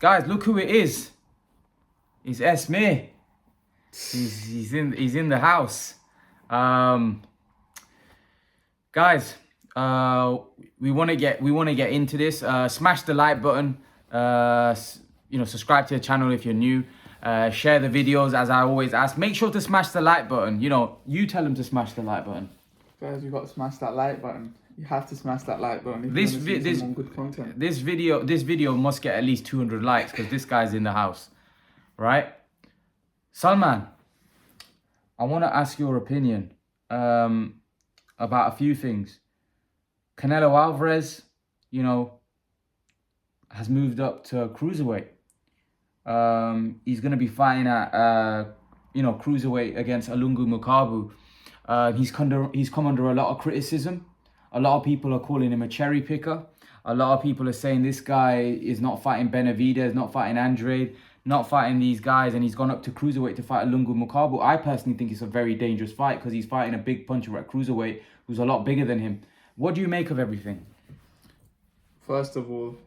Guys, look who it is. It's Esme. He's in the house. Guys, we want to get into this. Smash the like button. Subscribe to the channel if you're new. Share the videos, as I always ask. Make sure to smash the like button. You tell them to smash the like button. Guys, you've got to smash that like button. You have to smash that like button if you want to see some more good content. This video must get at least 200 likes because this guy's in the house, right? Salman, I want to ask your opinion about a few things. Canelo Alvarez, has moved up to cruiserweight. He's going to be fighting at cruiserweight against Alungu Macabu. He's come under a lot of criticism. A lot of people are calling him a cherry picker. A lot of people are saying this guy is not fighting Benavidez, not fighting Andrade, not fighting these guys, and he's gone up to cruiserweight to fight Alungu Macabu. I personally think it's a very dangerous fight because he's fighting a big puncher at cruiserweight who's a lot bigger than him. What do you make of everything? First of all,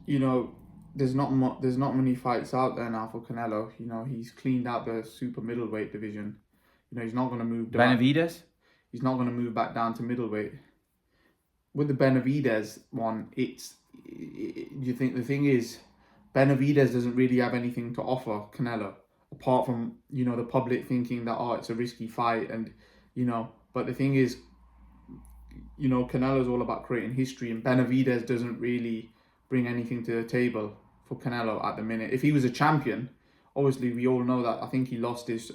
there's not many fights out there now for Canelo. He's cleaned out the super middleweight division. He's not going to move down. Benavidez? He's not going to move back down to middleweight. With the Benavidez one, you think the thing is, Benavidez doesn't really have anything to offer Canelo, apart from, the public thinking that, it's a risky fight, and, but the thing is, Canelo's all about creating history, and Benavidez doesn't really bring anything to the table for Canelo at the minute. If he was a champion, obviously we all know that. I think he lost his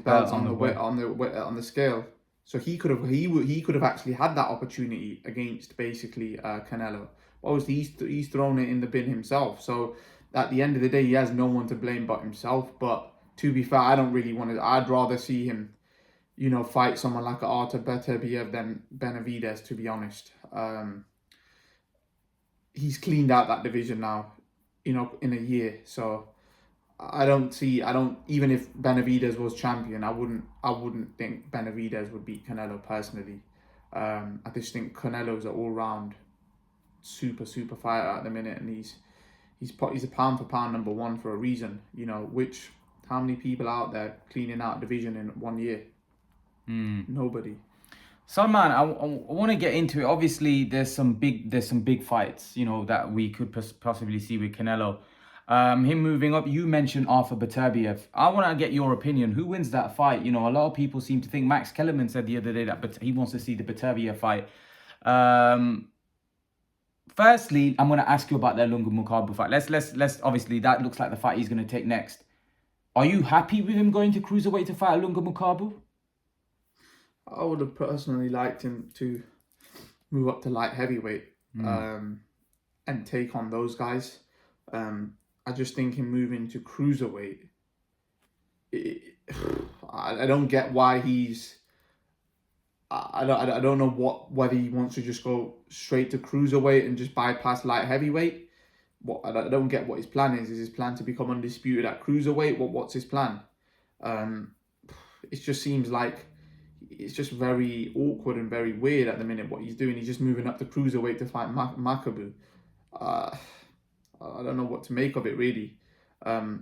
belts on the scale, so he could have actually had that opportunity against basically Canelo. But obviously he's thrown it in the bin himself. So at the end of the day, he has no one to blame but himself. But to be fair, I don't really want to. I'd rather see him, fight someone like Artur Beterbiev than Benavidez. To be honest, he's cleaned out that division now, in a year. So even if Benavidez was champion, I wouldn't think Benavidez would beat Canelo personally. I just think Canelo's an all-round super fighter at the minute, and he's a pound for pound number one for a reason. How many people out there cleaning out division in 1 year? Nobody. Salman, I want to get into it. Obviously, there's some big fights, that we could possibly see with Canelo. Him moving up. You mentioned Artur Beterbiev. I want to get your opinion. Who wins that fight? A lot of people seem to think. Max Kellerman said the other day that he wants to see the Beterbiev fight. Firstly, I'm going to ask you about the Alungu Macabu fight. Let's obviously that looks like the fight he's going to take next. Are you happy with him going to cruiserweight to fight Alungu Macabu? I would have personally liked him to move up to light heavyweight and take on those guys. I just think him moving to cruiserweight, I don't get why he's. I don't know whether he wants to just go straight to cruiserweight and just bypass light heavyweight. I don't get what his plan is. Is his plan to become undisputed at cruiserweight? What's his plan? It just seems like it's just very awkward and very weird at the minute what he's doing. He's just moving up to cruiserweight to fight Macabu. I don't know what to make of it, really. I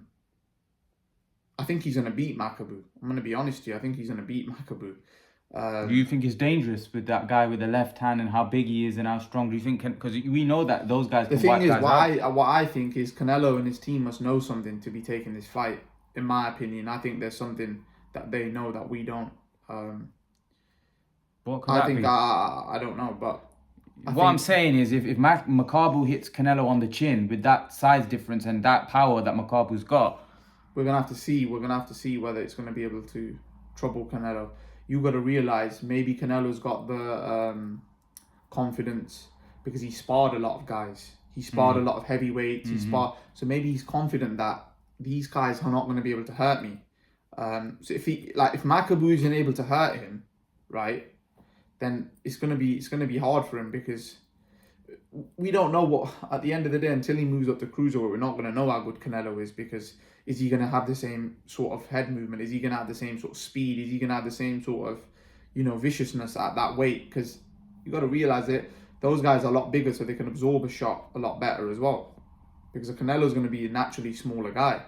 think he's going to beat Macabu. I'm going to be honest with you. I think he's going to beat Macabu. Do you think it's dangerous with that guy with the left hand and how big he is and how strong? Do you think, because we know that those guys can wipe guys out? The thing is, what I think is Canelo and his team must know something to be taking this fight, in my opinion. I think there's something that they know that we don't. What could that be? I don't know, but... I'm saying is if Macabu hits Canelo on the chin with that size difference and that power that Macabu's got, we're gonna have to see whether it's gonna be able to trouble Canelo. You got to realize maybe Canelo's got the confidence because he sparred a lot of guys. He sparred a lot of heavyweights. So maybe he's confident that these guys are not going to be able to hurt me. So if Macabu isn't able to hurt him, right, then it's gonna be hard for him because we don't know what, at the end of the day, until he moves up to cruiserweight, we're not going to know how good Canelo is, because is he going to have the same sort of head movement? Is he going to have the same sort of speed? Is he going to have the same sort of, viciousness at that weight? Because you got to realize it, those guys are a lot bigger, so they can absorb a shot a lot better as well. Because Canelo's going to be a naturally smaller guy.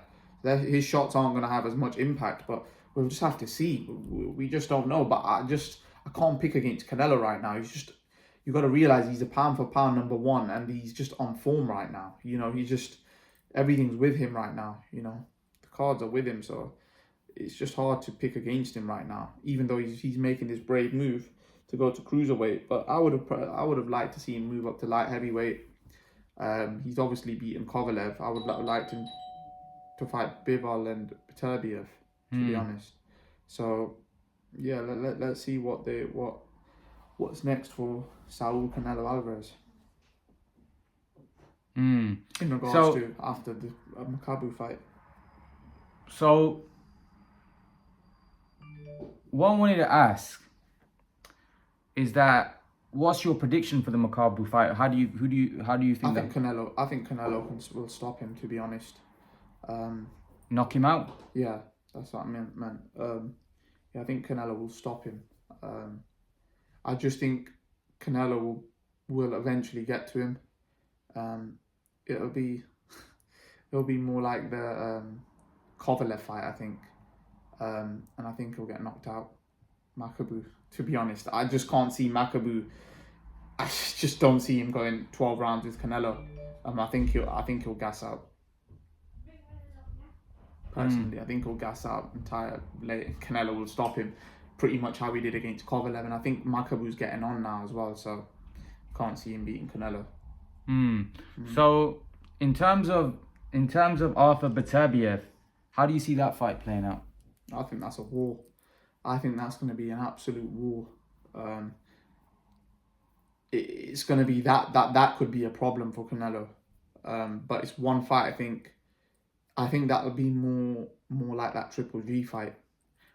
His shots aren't going to have as much impact, but we'll just have to see. We just don't know. But I can't pick against Canelo right now. You've got to realize he's a pound for pound #1, and he's just on form right now. You know, everything's with him right now. You know, the cards are with him, so it's just hard to pick against him right now. Even though he's making this brave move to go to cruiserweight, but I would have liked to see him move up to light heavyweight. He's obviously beaten Kovalev. I would like him to fight Bivol and Beterbiev, to be honest. So yeah, let's see what's next for Saul Canelo Alvarez. In regards to after the Macabu fight. So what I wanted to ask is that, what's your prediction for the Macabu fight? How do you think I think Canelo will stop him, to be honest. Knock him out? Yeah, that's what I meant. Yeah, I think Canelo will stop him. I just think Canelo will eventually get to him. It'll be more like the Kovalev fight, I think. And I think he'll get knocked out. Macabu, to be honest. I just can't see Macabu. I just don't see him going 12 rounds with Canelo. I think he'll gas out. Personally, I think he'll gas out entirely. Canelo will stop him, pretty much how he did against Kovalev, and I think Macabu's getting on now as well, so can't see him beating Canelo. So in terms of Arthur Beterbiev, how do you see that fight playing out? I think that's a war. I think that's going to be an absolute war. It's going to be that could be a problem for Canelo. But it's one fight. I think that would be more like that Triple G fight,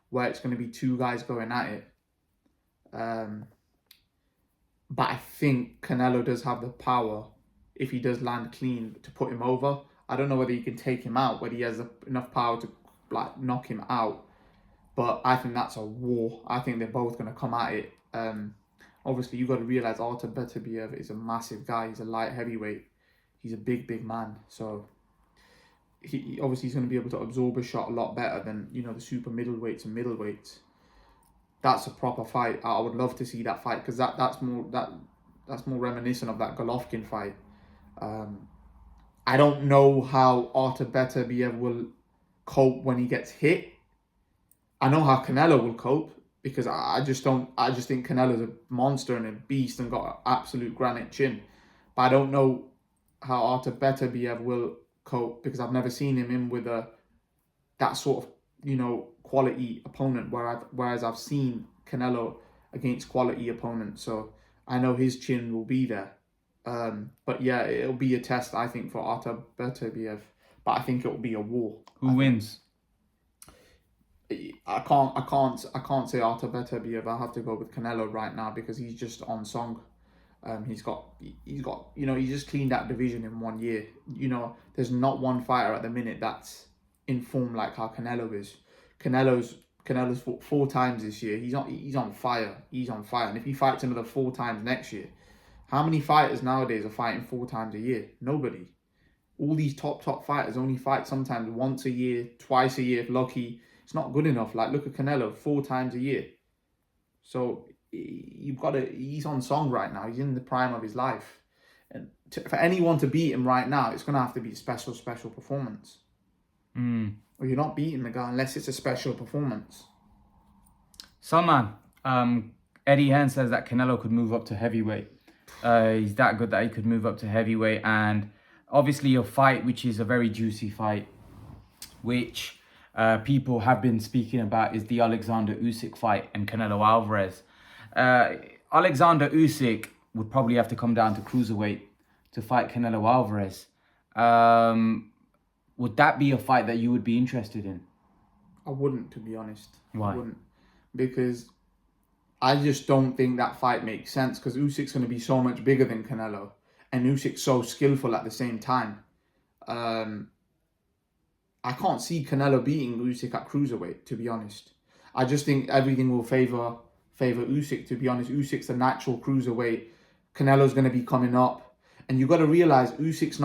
where it's going to be two guys going at it. But I think Canelo does have the power, if he does land clean, to put him over. I don't know whether he can take him out, whether he has enough power to knock him out. But I think that's a war. I think they're both going to come at it. Obviously, you've got to realise Artur Beterbiev is a massive guy. He's a light heavyweight. He's a big man. So he's going to be able to absorb a shot a lot better than, the super middleweights and middleweights. That's a proper fight. I would love to see that fight, because that's more reminiscent of that Golovkin fight. I don't know how Artur Beterbiev will cope when he gets hit. I know how Canelo will cope, because I just think Canelo's a monster and a beast and got an absolute granite chin. But I don't know how Artur Beterbiev will cope, because I've never seen him in with that sort of quality opponent, whereas I've seen Canelo against quality opponents, so I know his chin will be there. But yeah, it'll be a test, I think, for Artur Beterbiev, but I think it will be a war. Who wins? I can't say Artur Beterbiev. I have to go with Canelo right now, because he's just on song. He's got he just cleaned that division in 1 year. There's not one fighter at the minute that's in form like how Canelo is. Canelo's fought 4 times this year. He's on fire. He's on fire. And if he fights another 4 times next year, how many fighters nowadays are fighting 4 times a year? Nobody. All these top fighters only fight sometimes once a year, twice a year if lucky. It's not good enough. Like, look at Canelo, 4 times a year. So he's on song right now. He's in the prime of his life. And for anyone to beat him right now, it's going to have to be a special performance. Or you're not beating the guy unless it's a special performance. Salman, Eddie Hearn says that Canelo could move up to heavyweight. He's that good that he could move up to heavyweight. And obviously a fight which is a very juicy fight, which people have been speaking about, is the Alexander Usyk fight and Canelo Alvarez. Alexander Usyk would probably have to come down to cruiserweight to fight Canelo Alvarez. Would that be a fight that you would be interested in? I wouldn't, to be honest. Why? I wouldn't. Because I just don't think that fight makes sense, because Usyk's going to be so much bigger than Canelo. And Usyk's so skillful at the same time. I can't see Canelo beating Usyk at cruiserweight, to be honest. I just think everything will favour Usyk, to be honest. Usyk's a natural cruiserweight. Canelo's going to be coming up. And you got to realize Usyk's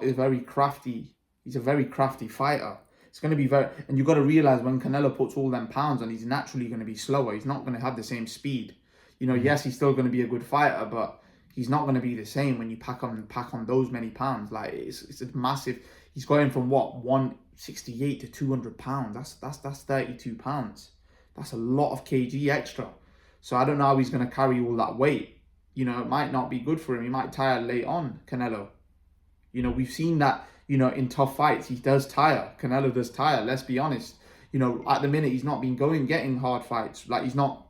is very crafty. He's a very crafty fighter. It's going to be and you got to realize when Canelo puts all them pounds on, he's naturally going to be slower. He's not going to have the same speed. Yes, he's still going to be a good fighter, but he's not going to be the same when you pack on those many pounds. Like it's a massive. He's going from 168 to 200 pounds. That's 32 pounds. That's a lot of kg extra. So I don't know how he's going to carry all that weight. It might not be good for him. He might tire late on, Canelo. We've seen that, in tough fights, he does tire. Canelo does tire, let's be honest. At the minute, he's not been getting hard fights. Like, he's not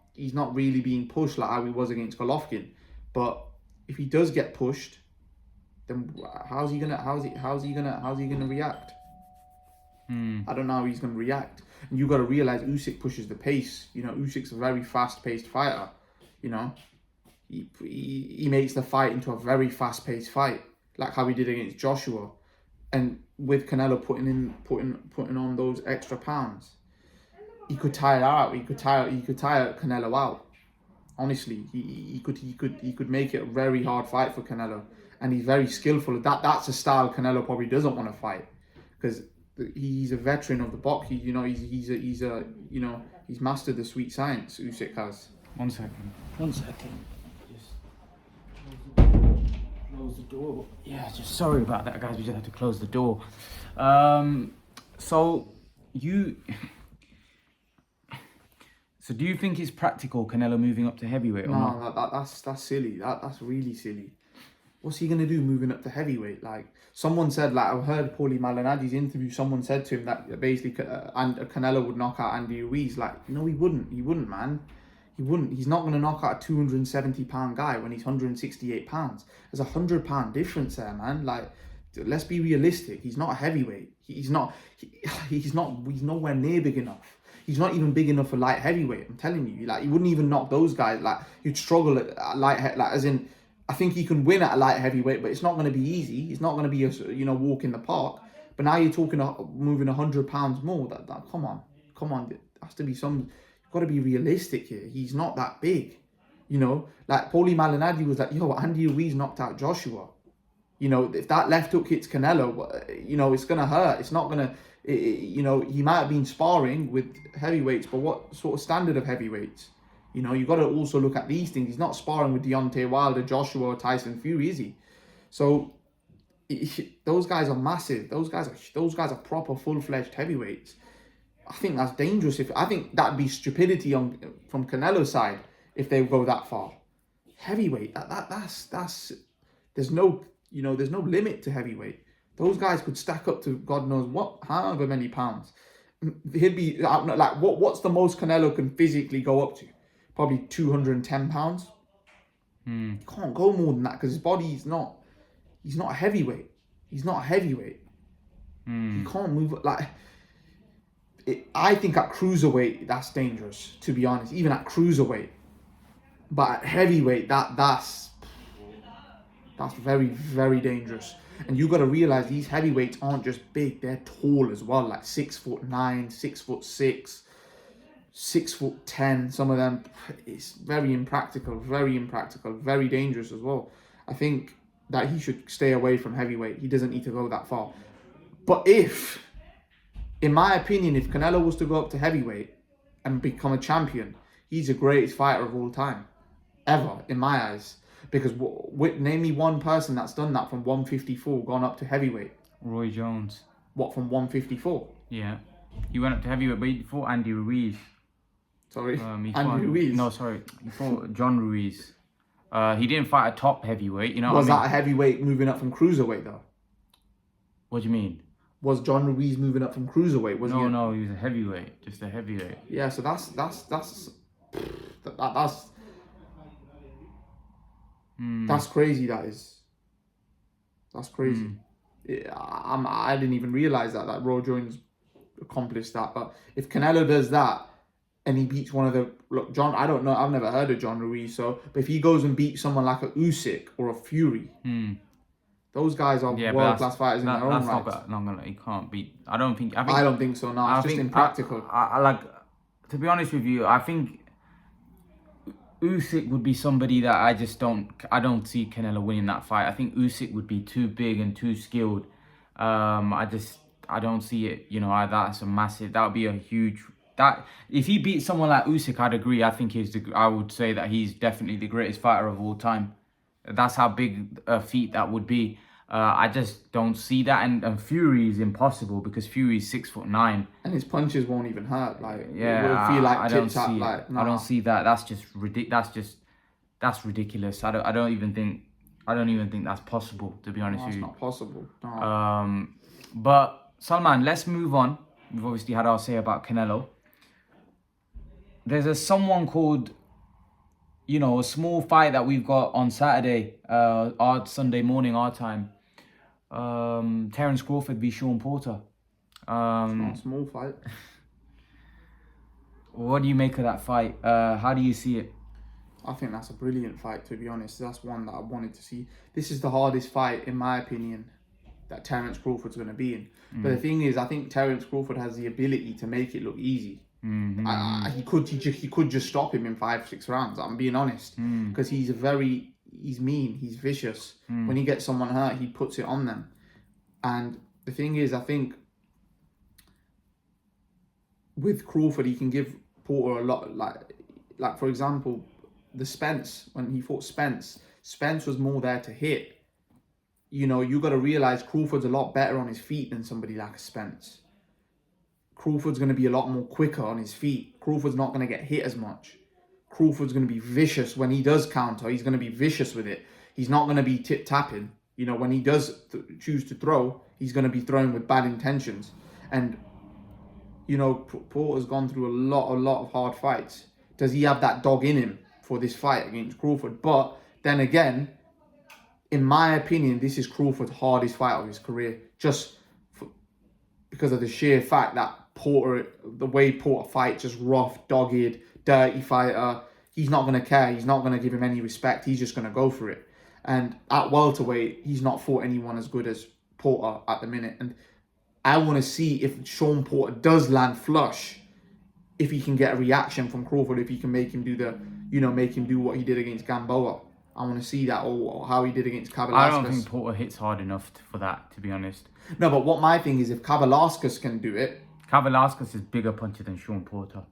really being pushed like how he was against Golovkin. But if he does get pushed, then how's he gonna react? I don't know how he's gonna react. And you got to realize Usyk pushes the pace. Usyk's a very fast-paced fighter. He makes the fight into a very fast-paced fight, like how he did against Joshua. And with Canelo putting on those extra pounds, he could tire out. He could tire Canelo out. Honestly, he could make it a very hard fight for Canelo, and he's very skillful. That's a style Canelo probably doesn't want to fight, because he's a veteran of the box. He's mastered the sweet science. Usyk has. 1 second. Just close the door. Yeah, just sorry about that, guys. We just had to close the door. So do you think it's practical, Canelo moving up to heavyweight or not? No, that's silly. That's really silly. What's he gonna do moving up to heavyweight? Like someone said, like I heard Paulie Malignaggi's interview. Someone said to him that basically Canelo would knock out Andy Ruiz. Like, no, he wouldn't. He wouldn't, man. He wouldn't. He's not gonna knock out a 270-pound guy when he's 168 pounds. There's a 100-pound difference there, man. Like, let's be realistic. He's not a heavyweight. He's nowhere near big enough. He's not even big enough for light heavyweight. I'm telling you, like he wouldn't even knock those guys. Like he'd struggle at light, like as in, I think he can win at a light heavyweight, but it's not going to be easy. It's not going to be a walk in the park. But now you're talking moving 100 pounds more. That come on. There has to be some. You've got to be realistic here. He's not that big. Like Paulie Malignaggi was like, yo, Andy Ruiz knocked out Joshua. If that left hook hits Canelo, it's gonna hurt. It's not gonna. He might have been sparring with heavyweights, but what sort of standard of heavyweights? You got to also look at these things. He's not sparring with Deontay Wilder, Joshua, or Tyson Fury, is he? So those guys are massive. Those guys are proper full-fledged heavyweights. I think that's dangerous. I think that'd be stupidity from Canelo's side if they go that far. Heavyweight, that's there's no limit to heavyweight. Those guys could stack up to God knows however many pounds. He'd be like, what's the most Canelo can physically go up to? Probably 210 pounds. He can't go more than that because his body he's not a heavyweight. He's not a heavyweight. He can't move like. I think at cruiserweight that's dangerous, to be honest. Even at cruiserweight, but at heavyweight that's very, very dangerous. And you got to realize these heavyweights aren't just big; they're tall as well, like 6'9", 6'6", 6'10". Some of them, it's very impractical, very dangerous as well. I think that he should stay away from heavyweight. He doesn't need to go that far. But in my opinion, if Canelo was to go up to heavyweight and become a champion, he's the greatest fighter of all time, ever, in my eyes. Because name me one person that's done that from 154 gone up to heavyweight. Roy Jones. What, from 154? Yeah. He went up to heavyweight, but he fought Andy Ruiz. Sorry? Andy Ruiz? No, sorry. He fought John Ruiz. He didn't fight a top heavyweight, you know Was what I mean? that a heavyweight moving up from cruiserweight, though? What do you mean? Was John Ruiz moving up from cruiserweight? No, he was a heavyweight. Just a heavyweight. Yeah, so that's crazy, that is. That's crazy. I didn't even realise that Roy Jones accomplished that. But if Canelo does that and he beats one of the... Look, John, I don't know. I've never heard of John Ruiz. But if he goes and beats someone like a Usyk or a Fury, those guys are world-class fighters in their own right. He can't beat... I don't think so, no. It's just impractical. I like... To be honest with you, I think... Usyk would be somebody that I don't see Canelo winning that fight. I think Usyk would be too big and too skilled. I don't see it. You know, that's a massive. That would be a huge. That if he beats someone like Usyk, I'd agree. I think I would say that he's definitely the greatest fighter of all time. That's how big a feat that would be. I just don't see that, and Fury is impossible because Fury's 6'9", and his punches won't even hurt. Like yeah, it will feel like I don't tit tat. see Like it. I don't see that. That's just that's ridiculous. I don't even think that's possible, to be honest with you. That's not possible. No. But Salman, let's move on. We've obviously had our say about Canelo. There's someone called, you know, a small fight that we've got on Saturday, our Sunday morning, our time. Terence Crawford v Sean Porter. It's not a small fight. What do you make of that fight? How do you see it? I think that's a brilliant fight, to be honest. That's one that I wanted to see. This is the hardest fight, in my opinion, that Terence Crawford's going to be in. But the thing is, I think Terence Crawford has the ability to make it look easy. He could just stop him in 5-6 rounds. I'm being honest, because he's mean, he's vicious. When he gets someone hurt, he puts it on them. And the thing is, I think with Crawford, he can give Porter a lot. Like for example, when he fought Spence was more there to hit. You know, you got to realize Crawford's a lot better on his feet than somebody like a Spence. Crawford's going to be a lot more quicker on his feet. Crawford's not going to get hit as much. Crawford's going to be vicious when he does counter. He's going to be vicious with it. He's not going to be tip-tapping. You know, when he does choose to throw, he's going to be throwing with bad intentions. And, you know, Porter's gone through a lot of hard fights. Does he have that dog in him for this fight against Crawford? But then again, in my opinion, this is Crawford's hardest fight of his career. Because of the sheer fact that the way Porter fights, just rough, dogged, dirty fighter. He's not going to care. He's not going to give him any respect. He's just going to go for it. And at welterweight, he's not fought anyone as good as Porter at the minute. And I want to see if Sean Porter does land flush, if he can get a reaction from Crawford, if he can make him do what he did against Gamboa. I want to see that, or how he did against Kavalauskas. I don't think Porter hits hard enough for that, to be honest. No, but what my thing is, if Kavalauskas can do it... Kavalauskas is bigger puncher than Sean Porter.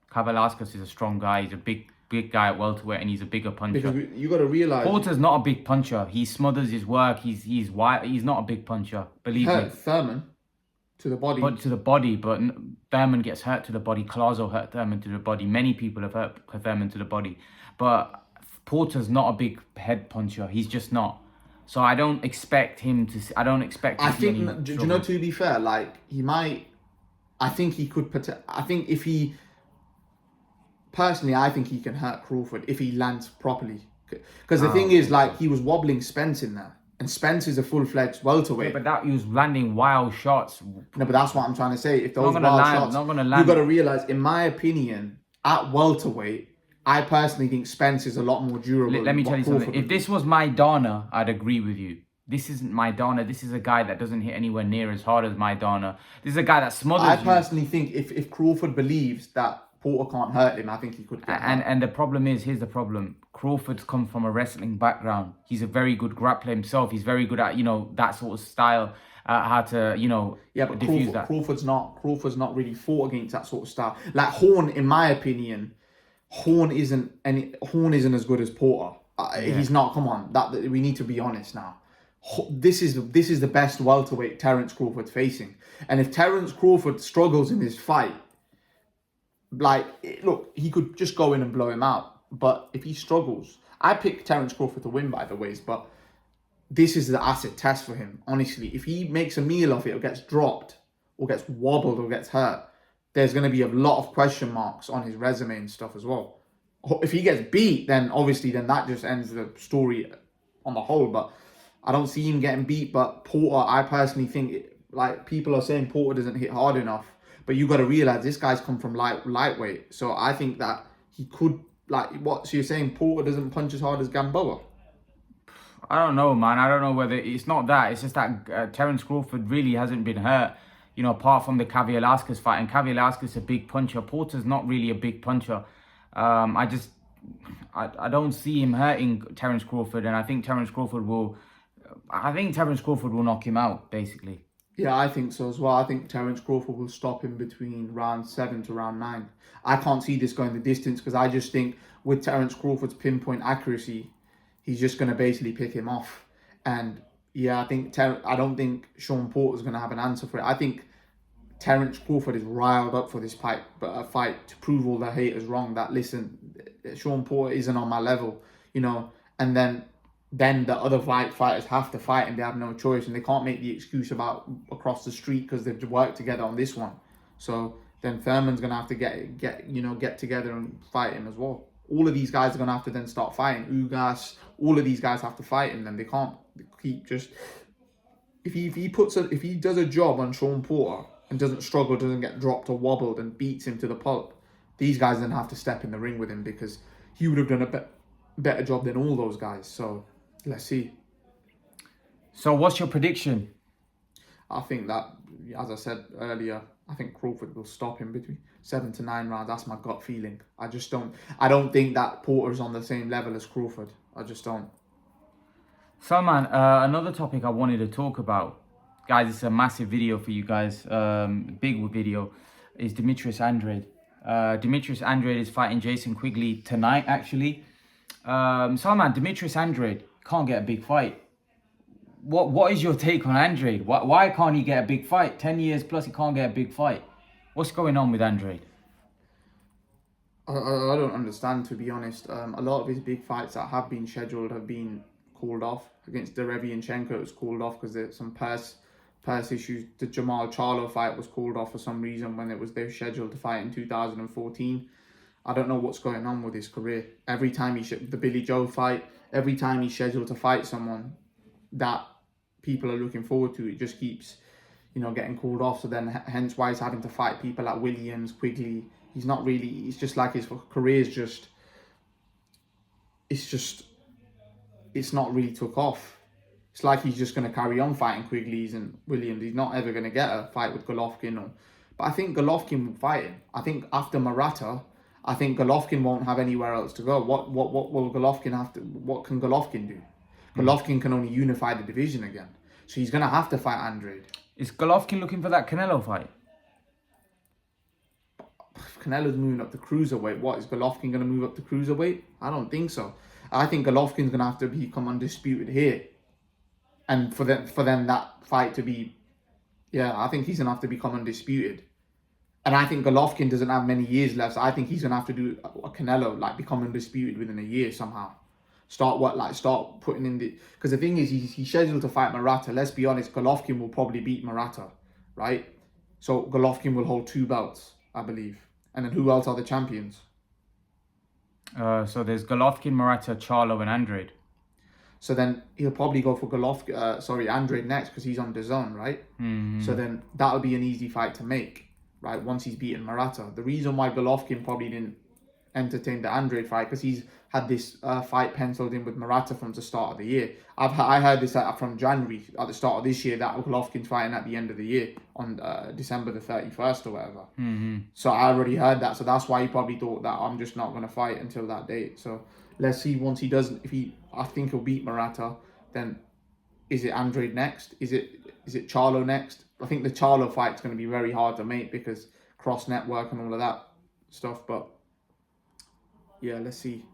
Kavalauskas is a strong guy. He's a big guy at welterweight, and he's a bigger puncher. Because you got to realize... Porter's not a big puncher. He smothers his work. He's wide. He's not a big puncher. Believe me. Thurman to the body. But to the body. But Thurman gets hurt to the body. Clazo hurt Thurman to the body. Many people have hurt Thurman to the body. But Porter's not a big head puncher. He's just not. So I don't expect him to. I don't expect. I think. Do you know? To be fair, like he might. I think he could. I think if he. Personally, I think he can hurt Crawford if he lands properly. Because the thing is, like, he was wobbling Spence in there. And Spence is a full-fledged welterweight. Yeah, but that he was landing wild shots. No, but that's what I'm trying to say. If those wild shots, not gonna land. You got to realize, in my opinion, at welterweight, I personally think Spence is a lot more durable. Let me tell you something. If this was Maidana, I'd agree with you. This isn't Maidana. This is a guy that doesn't hit anywhere near as hard as Maidana. This is a guy that smothers I personally think if Crawford believes that Porter can't hurt him, I think he could get hurt. And the problem is, here's the problem. Crawford's come from a wrestling background. He's a very good grappler himself. He's very good at, that sort of style, how to, yeah, but diffuse that. Crawford's not really fought against that sort of style. Like Hearn, in my opinion, Hearn isn't as good as Porter. He's not. Come on, we need to be honest now. This is the best welterweight Terence Crawford's facing, and if Terence Crawford struggles in this fight, look, he could just go in and blow him out. But if he struggles, I picked Terence Crawford to win, by the ways. But this is the acid test for him. Honestly, if he makes a meal of it, or gets dropped, or gets wobbled, or gets hurt, there's going to be a lot of question marks on his resume and stuff as well. If he gets beat, then obviously that just ends the story on the whole. But I don't see him getting beat. But Porter, I personally think, people are saying Porter doesn't hit hard enough. But you got to realize this guy's come from lightweight. So I think that he could, so you're saying Porter doesn't punch as hard as Gamboa? I don't know, man. I don't know whether it's not that. It's just that Terence Crawford really hasn't been hurt, apart from the Kavalauskas fight. And Kavalauskas is a big puncher. Porter's not really a big puncher. I don't see him hurting Terence Crawford, and I think Terence Crawford will knock him out, basically. Yeah, I think so as well. I think Terence Crawford will stop him between round 7 to round 9. I can't see this going the distance because I just think with Terence Crawford's pinpoint accuracy, he's just going to basically pick him off. And yeah, I don't think Sean Porter's going to have an answer for it. I think Terence Crawford is riled up for this fight, but a fight to prove all the haters wrong. That listen, Sean Porter isn't on my level, and then the other fighters have to fight, and they have no choice, and they can't make the excuse about across the street because they've worked together on this one. So then Thurman's gonna have to get together and fight him as well. All of these guys are gonna have to then start fighting. Ugas, all of these guys have to fight him. Then they can't keep just. If he does a job on Sean Porter and doesn't struggle, doesn't get dropped or wobbled and beats him to the pulp, these guys then have to step in the ring with him because he would have done a better job than all those guys. So let's see. So what's your prediction? I think that, as I said earlier, I think Crawford will stop him between 7 to 9 rounds. That's my gut feeling. I don't think that Porter's on the same level as Crawford. I just don't. Salman, another topic I wanted to talk about, guys, it's a massive video for you guys, big video, is Demetrius Android. Demetrius Android is fighting Jason Quigley tonight, actually. Salman, Demetrius Android can't get a big fight. What is your take on Andrade? Why can't he get a big fight? 10 years plus, he can't get a big fight. What's going on with Andrade? I don't understand, to be honest. A lot of his big fights that have been scheduled have been called off. Against Derevianchenko, it was called off because there's some purse issues. The Jamal Charlo fight was called off for some reason when they were scheduled to fight in 2014. I don't know what's going on with his career. Every time the Billy Joe fight, every time he's scheduled to fight someone that people are looking forward to, it just keeps, getting called off. So then, hence why he's having to fight people like Williams, Quigley. He's not really. It's just like his career's just. It's not really took off. It's like he's just going to carry on fighting Quigley's and Williams. He's not ever going to get a fight with Golovkin. But I think Golovkin will fight him. I think after Murata, I think Golovkin won't have anywhere else to go. What will Golovkin have to? What can Golovkin do? Golovkin can only unify the division again. So he's going to have to fight Andrade. Is Golovkin looking for that Canelo fight? If Canelo's moving up to cruiserweight, what is Golovkin going to move up to cruiserweight? I don't think so. I think Golovkin's going to have to become undisputed here. And for them that fight to be, I think he's going to have to become undisputed. And I think Golovkin doesn't have many years left. So I think he's going to have to do a Canelo, become undisputed within a year somehow. Start putting in the... Because the thing is, he's scheduled to fight Murata. Let's be honest, Golovkin will probably beat Murata, right? So Golovkin will hold 2 belts, I believe. And then who else are the champions? So there's Golovkin, Murata, Charlo, and Andrade. So then he'll probably go for Andrade next because he's on DAZN, right? Mm-hmm. So then that'll be an easy fight to make, right? Once he's beaten Murata. The reason why Golovkin probably didn't entertain the Andrade fight because he's had this fight penciled in with Murata from the start of the year. I heard this from January at the start of this year that Golovkin's fighting at the end of the year on December the 31st or whatever. Mm-hmm. So I already heard that. So that's why he probably thought that I'm just not going to fight until that date. So let's see once he does. I think he'll beat Murata. Then is it Andrade next? Is it Charlo next? I think the Charlo fight's going to be very hard to make because cross network and all of that stuff. But yeah, let's see.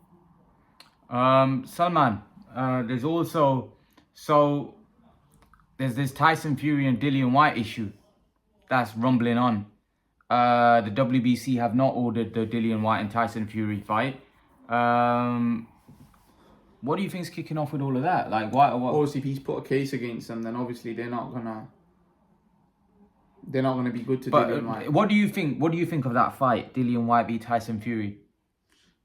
Salman, there's also there's this Tyson Fury and Dillon White issue that's rumbling on. The WBC have not ordered the Dillon White and Tyson Fury fight. What do you think's kicking off with all of that? What? Obviously, if he's put a case against them, then obviously they're not gonna be good to Dillon White. What do you think? What do you think of that fight, Dillon White v Tyson Fury?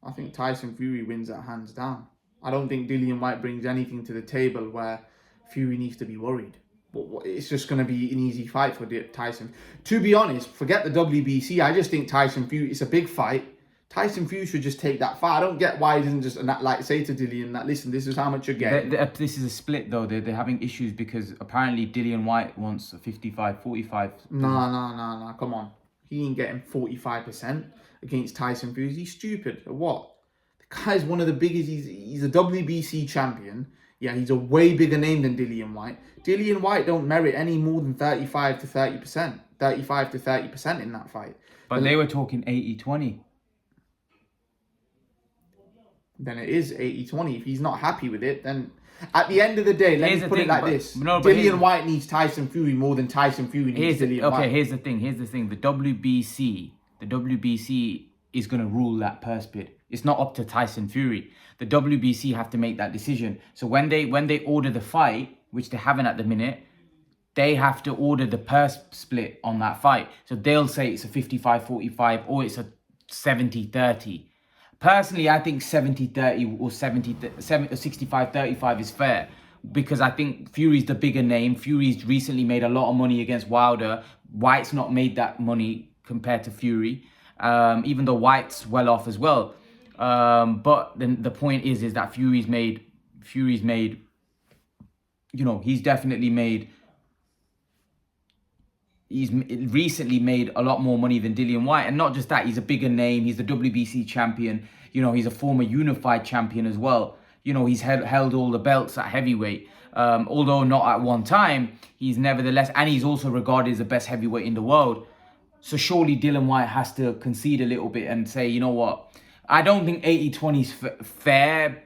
I think Tyson Fury wins that hands down. I don't think Dillon White brings anything to the table where Fury needs to be worried. It's just going to be an easy fight for Tyson. To be honest, forget the WBC. I just think Tyson Fury, it's a big fight. Tyson Fury should just take that fight. I don't get why he doesn't just say to Dillon that, listen, this is how much you're getting. This is a split though. They're having issues because apparently Dillon White wants 55-45. No. Come on. He ain't getting 45% against Tyson Fury. He's stupid. Or what? The Guy's one of the biggest. He's a WBC champion. Yeah, he's a way bigger name than Dillian White. Dillian White don't merit any more than 35 to 30%. 35 to 30% in that fight. But they were talking 80-20. Then it is 80-20. If he's not happy with it, then at the end of the day, let me put it like this. Dillian White needs Tyson Fury more than Tyson Fury needs Dillian White. Okay, here's the thing. The WBC is going to rule that purse bid. It's not up to Tyson Fury. The WBC have to make that decision. So when they order the fight, which they haven't at the minute, they have to order the purse split on that fight. So they'll say it's a 55-45 or it's a 70-30. Personally, I think 70-30 or 65-35 is fair, because I think Fury's the bigger name. Fury's recently made a lot of money against Wilder. White's not made that money compared to Fury, even though White's well off as well. But then the point is that Fury's made, he's definitely made, he's recently made a lot more money than Dillian White. And not just that, he's a bigger name. He's the WBC champion. He's a former unified champion as well. He's held all the belts at heavyweight. Although not at one time, he's nevertheless, and he's also regarded as the best heavyweight in the world. So surely Dillian White has to concede a little bit and say, you know what? I don't think 80-20 is fair.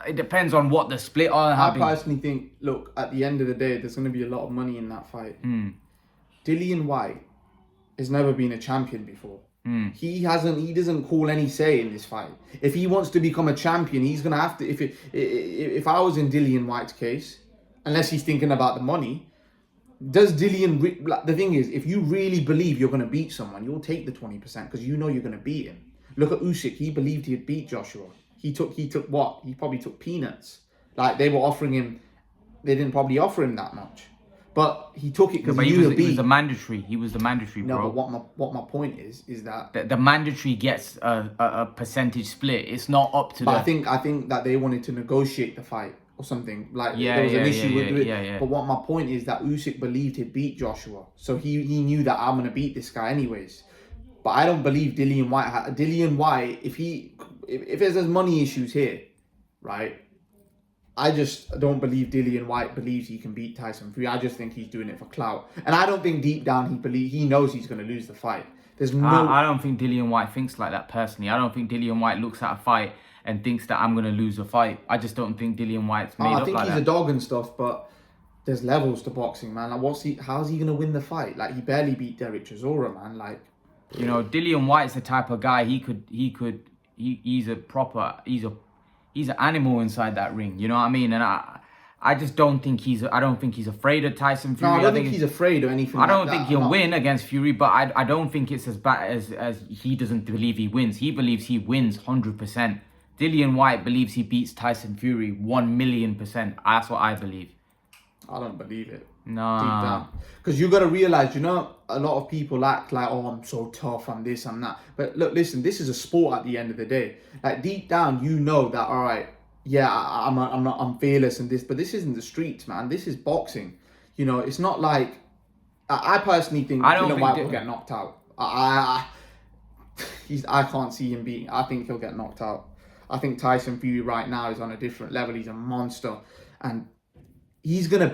It depends on what the split are. I personally think, look, at the end of the day, there's going to be a lot of money in that fight. Dillian White has never been a champion before. He doesn't call any say in this fight. If he wants to become a champion, he's going to have to, if I was in Dillian White's case, unless he's thinking about the money, the thing is, if you really believe you're going to beat someone, you'll take the 20% because you're going to beat him. Look at Usyk. He believed he'd beat Joshua. He took what? He probably took peanuts. Like, they were offering him, they didn't probably offer him that much. But he took it because he was the mandatory. He was the mandatory, bro. No, but what my point is that the mandatory gets a percentage split. It's not up to. But I think that they wanted to negotiate the fight or something. Like, there was an issue with it. Yeah. But what my point is that Usyk believed he'd beat Joshua, so he knew that I'm gonna beat this guy anyways. But I don't believe Dillian White. Dillian White, if there's money issues here, right? I just don't believe Dillian White believes he can beat Tyson Fury. I just think he's doing it for clout. And I don't think deep down he knows he's going to lose the fight. I don't think Dillian White thinks like that personally. I don't think Dillian White looks at a fight and thinks that I'm going to lose a fight. I just don't think Dillian White's made up like that. I think he's a dog and stuff, but there's levels to boxing, man. Like, how's he going to win the fight? Like, he barely beat Derek Chisora, man. Like, Dillian White's the type of guy he's an animal inside that ring. You know what I mean? And I just don't think he's afraid of Tyson Fury. No, I don't think he's afraid or anything. I don't think he'll win against Fury, but I don't think it's as bad as he doesn't believe he wins. He believes he wins 100%. Dillian White believes he beats Tyson Fury 1,000,000%. That's what I believe. I don't believe it. No. Deep down. Because you got to realize, a lot of people act like, oh, I'm so tough, I'm this, I'm that. But look, listen, this is a sport at the end of the day. Like, deep down, you know that, all right, yeah, I'm fearless and this, but this isn't the streets, man. This is boxing. It's not like, I personally think Dillian White will get knocked out. I can't see him beating. I think he'll get knocked out. I think Tyson Fury right now is on a different level. He's a monster. And he's going to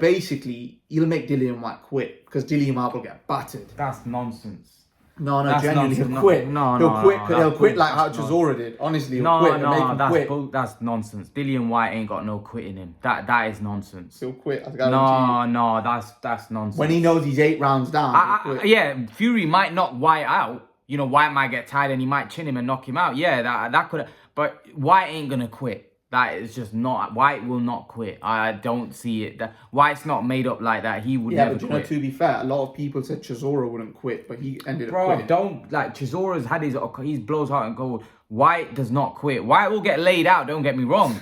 he'll make Dillian White quit because Dillian White will get battered. That's nonsense. No, genuinely, he'll quit. He'll quit like how Chisora did. Honestly, he'll quit. That's nonsense. Dillian White ain't got no quit in him. That is nonsense. He'll quit. That's nonsense. When he knows he's 8 rounds down, yeah, Fury might knock White out. White might get tired and he might chin him and knock him out. Yeah, that could. But White ain't gonna quit. That is just not. White will not quit. I don't see it. White's not made up like that. He would never quit. To be fair, a lot of people said Chisora wouldn't quit, but he ended up quitting. Chisora's had his blows heart and gold. White does not quit. White will get laid out. Don't get me wrong,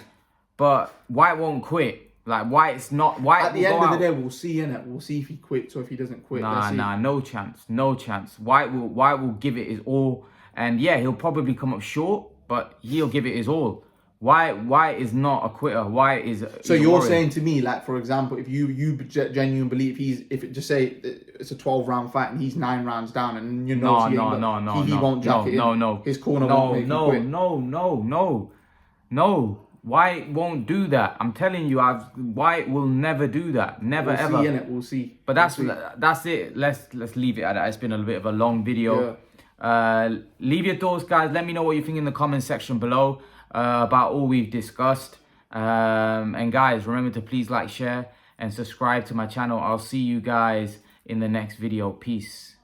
but White won't quit. Like, White's not. White. At the end of the day, we'll see, innit? We'll see if he quits or if he doesn't quit. Nah, no chance. White will give it his all, and yeah, he'll probably come up short, but he'll give it his all. White is not a quitter. White is. So you're saying to me, like, for example, if you genuinely believe just say it's a 12-round fight and he's 9 rounds down and he won't jack it in. His corner won't make him quit. No, White won't do that. I'm telling you, White will never do that. Never We'll ever. see, innit? We'll see. But that's it. Let's leave it at that. It's been a bit of a long video. Leave your thoughts, guys. Let me know what you think in the comment section below about all we've discussed. And guys, remember to please like, share, and subscribe to my channel. I'll see you guys in the next video. Peace.